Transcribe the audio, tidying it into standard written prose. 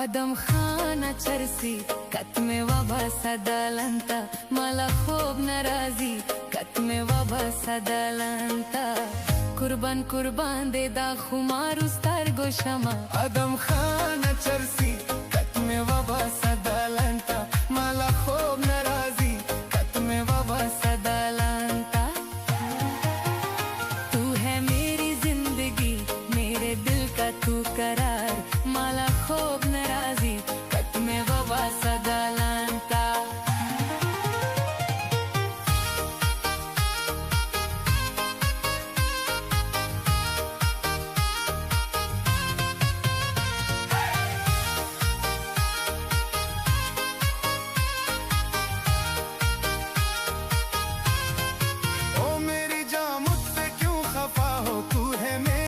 आदम खाना चरसी कत्मे वाबा सदालंता मला खूब नाराजी कत्मे वाबा सदालंता कुर्बान कुर्बान दे दा खुमार उस्तार गोशमा आदम खाना चरसी कत्मे वाबा